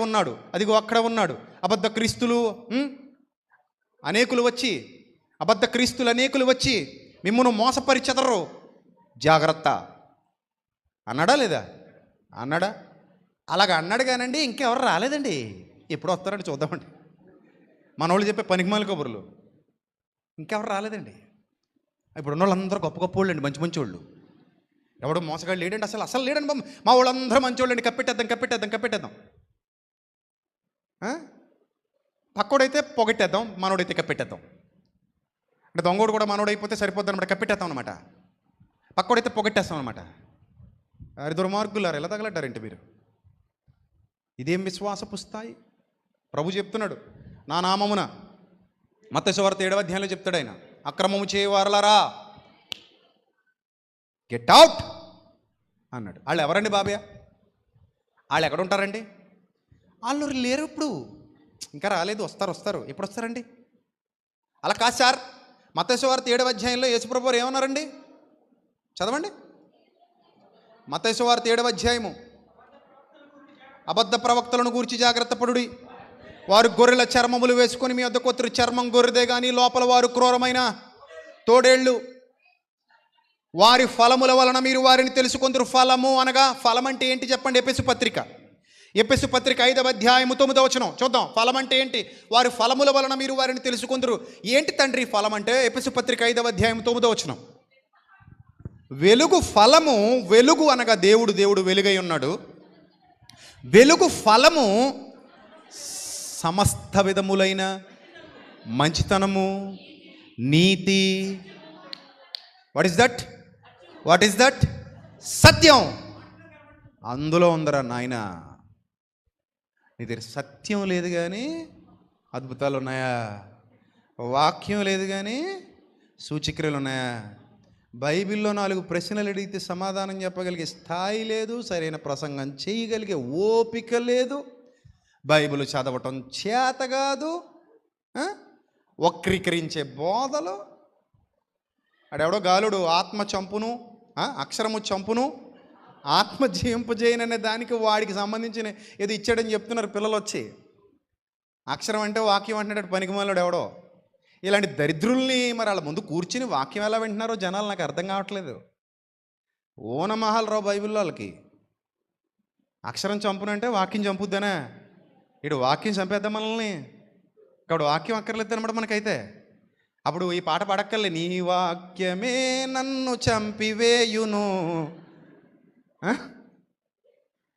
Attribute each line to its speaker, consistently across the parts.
Speaker 1: ఉన్నాడు, అదిగో అక్కడ ఉన్నాడు. అబద్ధ క్రీస్తులు అనేకులు వచ్చి మిమ్మును మోసపరిచెదరు, జాగ్రత్త అన్నాడా లేదా? అన్నాడా? అలాగ అన్నాడు కానండి, ఇంకెవరు రాలేదండి. ఎప్పుడు వస్తారండి చూద్దామండి. మన వాళ్ళు చెప్పే పనికిమాల కబుర్లు ఇంకెవరు రాలేదండి. ఇప్పుడు ఉన్న వాళ్ళందరూ గొప్ప గొప్ప వాళ్ళు అండి, మంచి మంచి వాళ్ళు. ఎవడో మోసగాడు లేడండి, అసలు లేడండి. మా వాళ్ళందరూ మంచి వాళ్ళండి, కప్పెట్టేద్దాం. పక్కోడైతే పొగట్టేద్దాం, మనోడైతే కప్పెట్టేద్దాం. అంటే దొంగోడు కూడా మనోడైపోతే సరిపోద్ది అనమాట, కప్పెట్టేస్తాం అనమాట. పక్కోడైతే పొగట్టేస్తాం అనమాట. అరే దుర్మార్గులారు, ఎలా తగలడ్డారంటే మీరు? ఇదేం విశ్వాసపు స్థాయి? ప్రభు చెప్తున్నాడు, నా నామమున, మత్తయి సువార్త 7వ అధ్యాయంలో చెప్తాడు ఆయన, అక్రమము చేయవారలారా గెట్ అవుట్ అన్నాడు. వాళ్ళు ఎవరండి బాబయ్య? వాళ్ళు ఎక్కడ ఉంటారండి? వాళ్ళు లేరు, ఇప్పుడు ఇంకా రాలేదు. వస్తారు. ఎప్పుడు వస్తారండి? అలా కాదు సార్. మత్తయి సువార్త 7వ అధ్యాయంలో యేసుప్రభు వారు ఏమన్నారండి? చదవండి. మత్తయి సువార్త 7వ అధ్యాయము. అబద్ధ ప్రవక్తలను గూర్చి జాగ్రత్త పడుడి, వారు గొర్రెల చర్మములు వేసుకొని మీ వద్దకు వత్తురు. చర్మం గొర్రెదే కానీ లోపల వారు క్రూరమైన తోడేళ్ళు. వారి ఫలముల వలన మీరు వారిని తెలుసుకొందురు. ఫలము అనగా ఫలం అంటే ఏంటి చెప్పండి? ఎఫెసు పత్రిక 5వ అధ్యాయము 9వ వచనం చూద్దాం. ఫలం అంటే ఏంటి? వారి ఫలముల వలన మీరు వారిని తెలుసుకొందురు. ఏంటి తండ్రి ఫలం అంటే? ఎఫెసు పత్రిక 5వ అధ్యాయం 9వ వచనం. వెలుగు ఫలము, వెలుగు అనగా దేవుడు వెలుగై ఉన్నాడు. వెలుగు ఫలము సమస్త విధములైన మంచితనము, నీతి. What is that? సత్యం. అందులో ఉందరా నాయన. నీ దగ్గర సత్యం లేదు కానీ అద్భుతాలు ఉన్నాయా? వాక్యం లేదు కానీ సూచక్రియలు ఉన్నాయా? బైబిల్లో 4 ప్రశ్నలు అడిగితే సమాధానం చెప్పగలిగే స్థాయి లేదు, సరైన ప్రసంగం చేయగలిగే ఓపిక లేదు, బైబిల్ చదవటం చేత కాదు, వక్రీకరించే బోధలు. అడెవడో గాలుడు ఆత్మ చంపును, అక్షరము చంపును, ఆత్మ జీవింపజేయననే దానికి వాడికి సంబంధించిన ఏదో ఇచ్చాడని చెప్తున్నారు పిల్లలు వచ్చి. అక్షరం అంటే వాక్యం అంటున్నాడు పనికిమాలోడు ఎవడో. ఇలాంటి దరిద్రుల్ని మరి వాళ్ళ ముందు కూర్చుని వాక్యం ఎలా వింటున్నారో జనాలు నాకు అర్థం కావట్లేదు. ఓనమహాలరావు బైబిల్లో వాళ్ళకి అక్షరం చంపునంటే వాక్యం చంపుద్దనా? ఇటు వాక్యం చంపేద్దాం మనల్ని. ఇక్కడ వాక్యం అక్కర్లేదు అనమాట మనకైతే. అప్పుడు ఈ పాట పాడక్కర్లే, నీ వాక్యమే నన్ను చంపివేయును.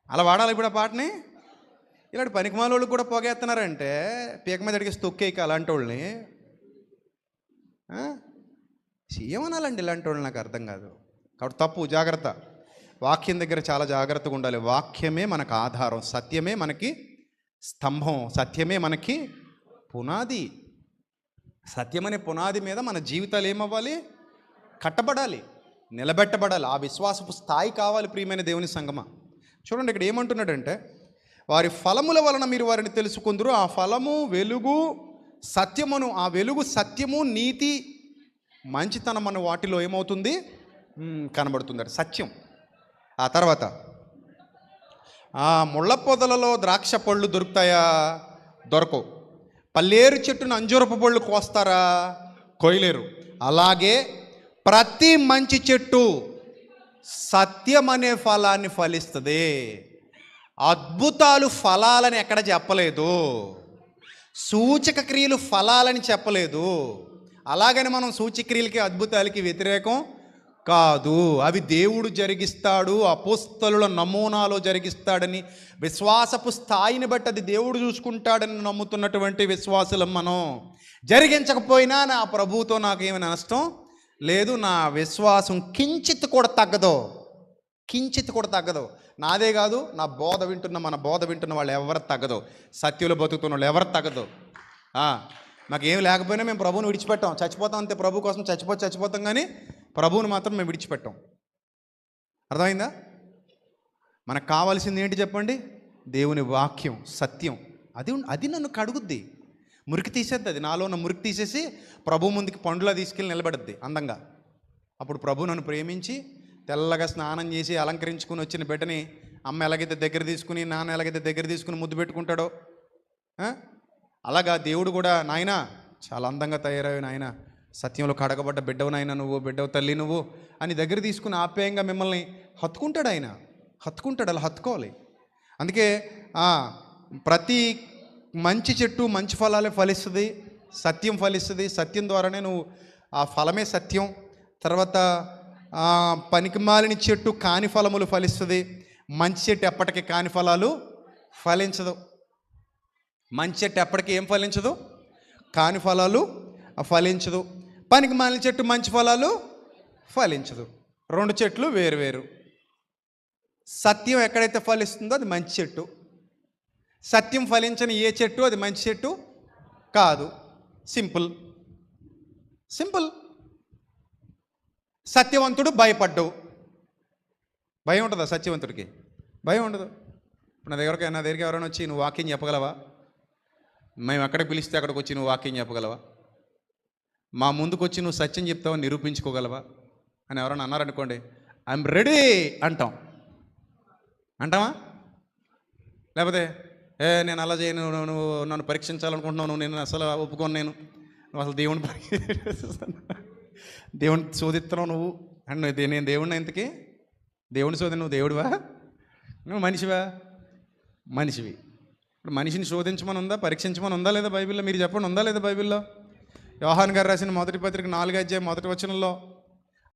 Speaker 1: అలా వాడాలి ఇప్పుడు ఆ పాటని. ఇలాంటి పనికిమాలోళ్ళు కూడా పోగేస్తున్నారంటే పీక మీద అడిగేసి తొక్కేక అలాంటి వాళ్ళని ఏమనాలండి? ఇలాంటి వాళ్ళు నాకు అర్థం కాదు. కాబట్టి తప్పు, జాగ్రత్త. వాక్యం దగ్గర చాలా జాగ్రత్తగా ఉండాలి. వాక్యమే మనకు ఆధారం, సత్యమే మనకి స్తంభం, సత్యమే మనకి పునాది. సత్యమనే పునాది మీద మన జీవితాలు ఏమవ్వాలి? కట్టబడాలి, నిలబెట్టబడాలి. ఆ విశ్వాసపు స్థాయి కావాలి ప్రియమైన దేవుని సంగమా. చూడండి ఇక్కడ ఏమంటున్నాడంటే, వారి ఫలముల వలన మీరు వారిని తెలుసుకుందరు. ఆ ఫలము వెలుగు, సత్యమును. ఆ వెలుగు సత్యము, నీతి, మంచితనం అన్న వాటిలో ఏమవుతుంది? కనబడుతుంది సత్యం. ఆ తర్వాత ఆ ముళ్ళ పొదలలో ద్రాక్ష పళ్ళు దొరుకుతాయా? దొరకవు. పల్లేరు చెట్టును అంజూరపు పళ్ళు కోస్తారా? కొయ్యలేరు. అలాగే ప్రతి మంచి చెట్టు సత్యం అనే ఫలాన్ని ఫలిస్తుంది. అద్భుతాలు ఫలాలని ఎక్కడ చెప్పలేదు, సూచక క్రియలు ఫలాలని చెప్పలేదు. అలాగని మనం సూచక్రియలకి అద్భుతాలకి వ్యతిరేకం కాదు. అవి దేవుడు జరిగిస్తాడు, అపోస్తలుల నమూనాలో జరిగిస్తాడని, విశ్వాసపు స్థాయిని బట్టి అది దేవుడు చూసుకుంటాడని నమ్ముతున్నటువంటి విశ్వాసులం మనం. జరిగించకపోయినా నా ప్రభువుతో నాకేమైనా నష్టం లేదు. నా విశ్వాసం కించిత్ కూడా తగ్గదు. నాదే కాదు, నా బోధ వింటున్న, మన బోధ వింటున్న వాళ్ళు ఎవరు తగ్గదు. సత్యులు బతుకుతున్న వాళ్ళు ఎవరు తగ్గదు. మాకేం లేకపోయినా మేము ప్రభువుని విడిచిపెట్టాం. చచ్చిపోతాం అంతే, ప్రభు కోసం చచ్చిపోతాం కానీ ప్రభువుని మాత్రం మేము విడిచిపెట్టాం. అర్థమైందా? మనకు కావాల్సింది ఏంటి చెప్పండి? దేవుని వాక్యం, సత్యం. అది నన్ను కడుగుద్ది, మురికి తీసేద్ది. అది నాలో ఉన్న మురికి తీసేసి ప్రభు ముందుకి పండులా తీసుకెళ్ళి నిలబడుద్ది అందంగా. అప్పుడు ప్రభు నన్ను ప్రేమించి తెల్లగా స్నానం చేసి అలంకరించుకుని వచ్చిన బిడ్డని అమ్మ ఎలాగైతే దగ్గర తీసుకుని, నాన్న ఎలాగైతే దగ్గర తీసుకుని ముద్దు పెట్టుకుంటాడో, అలాగా దేవుడు కూడా, నాయన చాలా అందంగా తయారయ్యావు నాయన, సత్యంలో కడగబడ్డ బిడ్డవు నాయన, నువ్వు బిడ్డవు తల్లి నువ్వు అని దగ్గర తీసుకుని ఆప్యాయంగా మిమ్మల్ని హత్తుకుంటాడు. ఆయన హత్తుకుంటాడు, అలా హత్తుకోవాలి. అందుకే ప్రతి మంచి చెట్టు మంచి ఫలాలే ఫలిస్తుంది, సత్యం ఫలిస్తుంది. సత్యం ద్వారానే నువ్వు, ఆ ఫలమే సత్యం. తర్వాత పనికిమాలిన చెట్టు కాని ఫలములు ఫలిస్తుంది. మంచి చెట్టు ఎప్పటికీ కాని ఫలాలు ఫలించదు. మంచి చెట్టు ఎప్పటికీ ఏం ఫలించదు? కాని ఫలాలు ఫలించదు. పనికిమాలిన చెట్టు మంచి ఫలాలు ఫలించదు. రెండు చెట్లు వేరు వేరు. సత్యం ఎక్కడైతే ఫలిస్తుందో అది మంచి చెట్టు. సత్యం ఫలించని ఏ చెట్టు అది మంచి చెట్టు కాదు. Simple simple. సత్యవంతుడు భయపడ్డావు. భయం ఉంటుందా సత్యవంతుడికి? భయం ఉండదు. ఇప్పుడు నా దగ్గరికి ఎవరైనా వచ్చి నువ్వు వాక్యం చెప్పగలవా, మేము ఎక్కడికి పిలిస్తే అక్కడికి వచ్చి నువ్వు వాక్యం చెప్పగలవా, మా ముందుకు వచ్చి నువ్వు సత్యం చెప్తావని నిరూపించుకోగలవా అని ఎవరైనా అన్నారనుకోండి, ఐఎమ్ రెడీ అంటాం. అంటావా? లేకపోతే నేను అలా చేయను, నువ్వు నన్ను పరీక్షించాలనుకుంటున్నావు, నువ్వు నేను అసలు ఒప్పుకోను, నువ్వు అసలు దేవుని దేవుని శోధిస్తున్నావు నువ్వు అంటే, నేను దేవుడిని ఇంతకీ దేవుని శోధన, నువ్వు దేవుడివా? నువ్వు మనిషివా? మనిషివి. ఇప్పుడు మనిషిని శోధించమని ఉందా, పరీక్షించమని ఉందా లేదా బైబిల్లో? మీరు చెప్పండి, ఉందా లేదా బైబిల్లో? యోహాను గారు రాసిన మొదటి పత్రిక 4వ అధ్యాయం 1వ వచనంలో